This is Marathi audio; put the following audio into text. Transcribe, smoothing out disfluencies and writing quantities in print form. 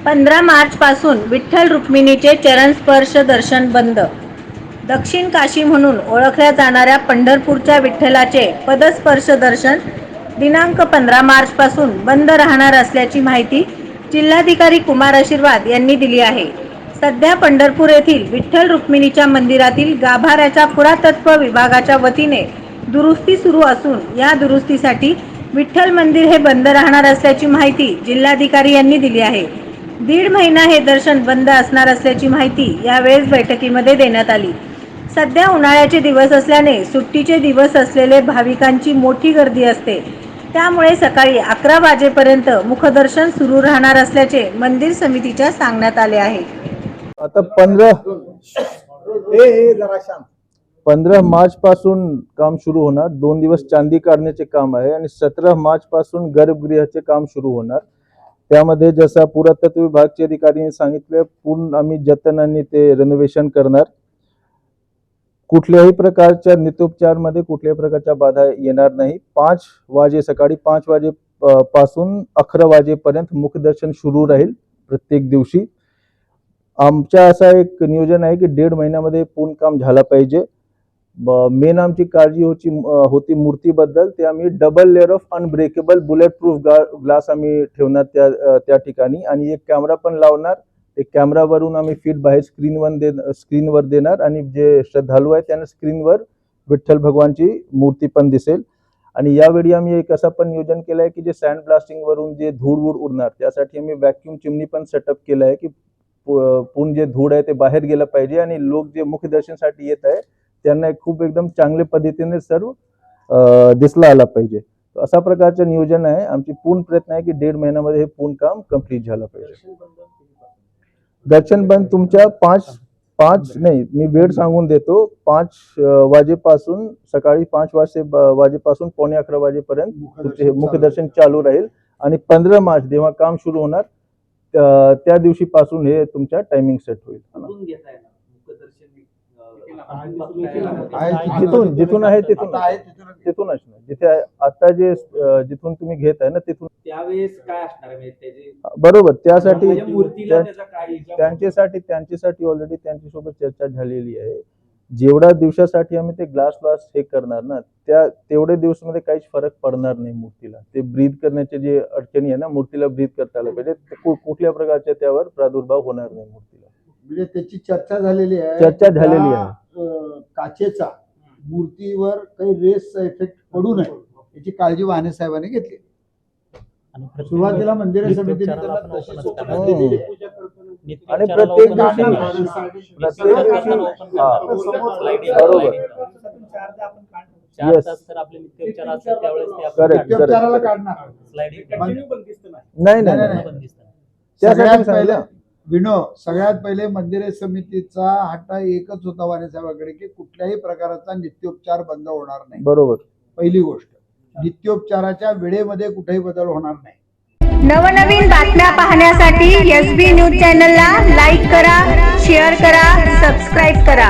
15 मार्च पासून विठ्ठल रुक्मिणीचे चरणस्पर्श दर्शन बंद। दक्षिण काशी म्हणून ओळखल्या जाणाऱ्या पंढरपूरच्या विठ्ठलाचे पदस्पर्श दर्शन दिनांक 15 मार्च पासून बंद राहणार असल्याची माहिती जिल्हाधिकारी कुमार आशीर्वाद यांनी दिली आहे। सध्या पंढरपूर येथील विठ्ठल रुक्मिणीच्या मंदिरातील गाभाऱ्याच्या पुरातत्व विभागाच्या वतीने दुरुस्ती सुरू असून या दुरुस्तीसाठी विठ्ठल मंदिर हे बंद राहणार असल्याची माहिती जिल्हाधिकारी यांनी दिली आहे। 1.5 महिना हे दर्शन बंद असणार असल्याची माहिती यावेळेस बैठकीमध्ये देण्यात आली। सध्या उन्हाळ्याचे दिवस असल्याने सुट्टीचे दिवस असलेले भाविकांची मोठी गर्दी असते, त्यामुळे सकाळी 11 वाजेपर्यंत मुखदर्शन सुरू राहणार असल्याचे मंदिर समितीच्या सांगण्यात आले आहे। आता 15 मार्च पासून काम सुरू होणार। 2 दिवस चांदी काढण्याचे काम आहे आणि 17 मार्च पासून गर्भगृहाचे काम सुरू होणार। त्यामध्ये जसा पुरातत्व विभागाचे अधिकाऱ्यांनी सांगितले, पूर्ण आम्ही जतनाने ते रेनोव्हेशन करणार। कुठल्याही प्रकारच्या नित्योपचारमध्ये कुठल्याही प्रकारच्या बाधा येणार नाही। 5 वाजे सकाळी 5 वाजे पासून 11 वाजेपर्यंत मुखदर्शन सुरू राहील प्रत्येक दिवशी। आमच्या असा एक नियोजन आहे की 1.5 महिन्यामध्ये पूर्ण काम झालं पाहिजे। मेन आमची काळजी होती मूर्तीबद्दल। ते आम्ही double layer of unbreakable bullet proof glass आम्ही ठेवणार त्या ठिकाणी आणि एक कॅमेरा पण लावणार। एक कॅमेरावरून आम्ही फीड बाहेर स्क्रीनवर देणार आणि जे श्रद्धाळू आहेत त्यांना स्क्रीनवर विठ्ठल भगवानची मूर्ती पण दिसेल। आणि यावेळी आम्ही एक असं पण नियोजन केलं आहे की जे सँड ब्लास्टिंग वरून जे धूळ उडणार त्यासाठी आम्ही व्हॅक्यूम चिमणी पण सेटअप केलं आहे की पूर्ण जे धूळ आहे ते बाहेर गेलं पाहिजे आणि लोक जे मुखदर्शनासाठी येत आहे त्यांना खूप एकदम चांगल्या पद्धतीने सर्व दिसला आला पाहिजे। अशा प्रकारचं नियोजन आहे। आमची पूर्ण प्रयत्न आहे की 1.5 महिन्यामध्ये हे पूर्ण काम कंप्लीट झालं पाहिजे। दर्शन बंद तुमच्या 5 नाही, मी वेळ सांगून देतो। 5 वाजेपासून सकाळी 5 वाजेपासून 11:15 वाजेपर्यंत मुखदर्शन चालू राहील आणि 15 मार्च जेव्हा काम सुरू होणार त्या दिवशी पासून हे तुमच्या टायमिंग सेट होईल। जिथून आहे तिथूनच ना, जिथे आता जे जिथून तुम्ही घेत आहे ना तिथून त्यावेळेस काय असणार आहे त्याचे बरोबर। त्यासाठी त्यांच्यासाठी ऑलरेडी त्यांच्यासोबत चर्चा झालेली आहे। जेवढ्या दिवसासाठी आम्ही ते ग्लास हे करणार ना तेवढे दिवसामध्ये काहीच फरक पडणार नाही मूर्तीला। ते ब्रीथ करण्याचे जे अडचणी आहे ना, मूर्तीला ब्रीथ करता आलं पाहिजे, कुठल्या प्रकारच्या त्यावर प्रादुर्भाव होणार नाही मूर्तीला। म्हणजे त्याची चर्चा झालेली आहे। काचेचा मूर्तीवर काही रेसचा इफेक्ट पडू नये याची काळजी वाहने साहेबांनी घेतली। सुरुवातीला मंदिर समितीने आणि प्रत्येक दिवशी बरोबर सगळ्यात पहिले मंदिर समितीचा हट्टा एकच होता वाणे साहेबांकडे की कुठल्याही प्रकारचा नित्योपचार बंद होणार नाही। बरोबर, पहिली गोष्ट, नित्योपचाराच्या वेळेमध्ये कुठेही बदल होणार नाही। नवनवीन बातम्या पाहण्यासाठी SB न्यूज चॅनलला लाईक करा, शेअर करा, सबस्क्राईब करा।